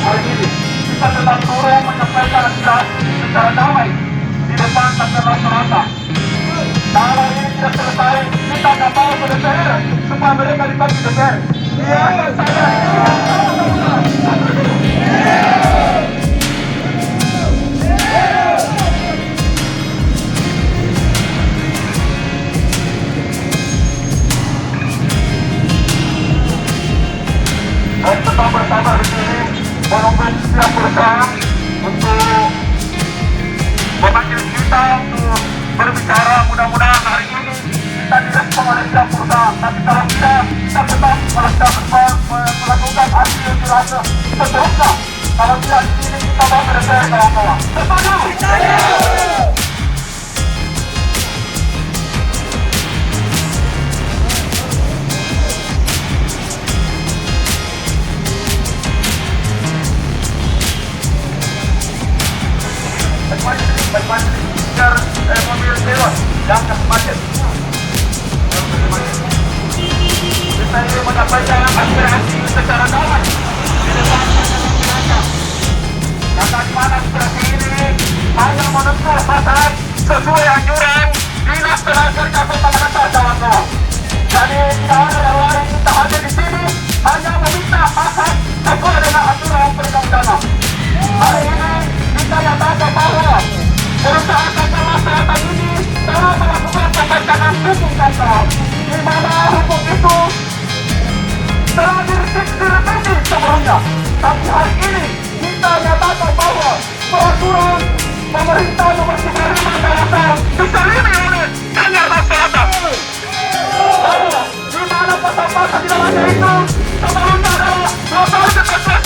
hari ini kita tetap turun menyampaikan aspirasi secara damai di depan kantor rata-rata. Kalau ini tidak selesai, kita akan bawa ke DPR supaya mereka dibagi DPR. Iya, saya. Dan tetap bersabar di sini menunggu setiap perusahaan untuk memanggil kita untuk berbicara. Mudah-mudahan hari ini kita direspon oleh setiap perusahaan, tapi kalau tidak, kita tetap melakukan aksi unjuk rasa seterusnya. Kalau tidak di sini kita mau berdiri kawan-kawan. Setuju? Baik-baik, biar mobil lewat, jangan macet. Kita ini menyampaikan aspirasi secara damai di depan masyarakat. Karena di mana aspirasi ini hanya menempuh pasal sesuai anjuran Dinas Tenaga Kerja Kota Makassar, kawan-kawan. Jadi tidak ada yang lain, kita hadir di sini hanya meminta pasal sesuai dengan aturan perundang-undangan. Hari ini kita nyatakan bahwa perusahaan kantor masyarakat ini telah melakukan pembentangan hukum kantor, di mana hukum itu telah direvisi sebelumnya. Tapi hari ini kita nyatakan bahwa peraturan pemerintah nomor 35 tahun disalimi oleh Kantor Masyarakat. Di mana pasal-pasal di dalamnya itu sebelumnya adalah 2 kali kebebasan,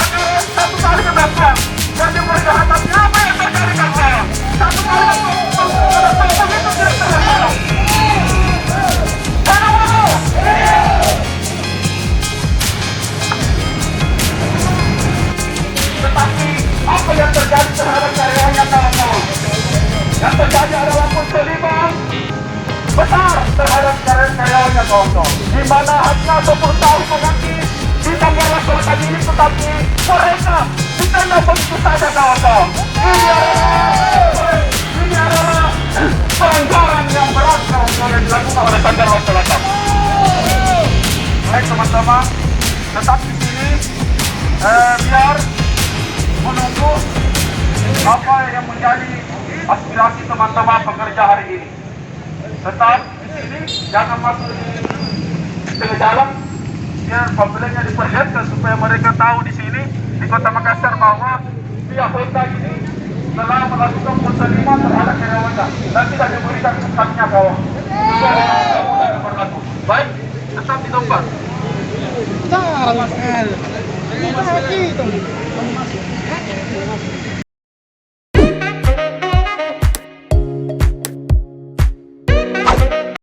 1 kali kebebasan. Jadi mereka hadapi apa yang terjadi kawan? 1 kali kebebasan itu tidak terlalu. Tetapi apa yang terjadi terhadap karyawannya kawan-kawan? Yang terjadi adalah penceliban besar terhadap karyawannya kawan-kawan. Di mana hanya 20 tahun mengganti di Tangerang Selatan ini, tetapi mereka ditendang begitu saja kawan-kawan. Ini adalah pelanggaran yang berat kawan-kawan yang dilakukan oleh Tangerang Selatan. Baik teman-teman, tetap di sini biar menunggu apa yang menjadi aspirasi teman-teman pekerja hari ini. Tetap di sini, jangan masuk di tengah jalan, biar pembeliannya diperlihatkan supaya mereka tahu di sini di Kota Makassar bahwa pihak kota ini telah melakukan penceliban terhadap karyawannya dan tidak diberikan haknya kawan. Baik, tetap di tempat. Jangan, Mas El. Ini lagi itu.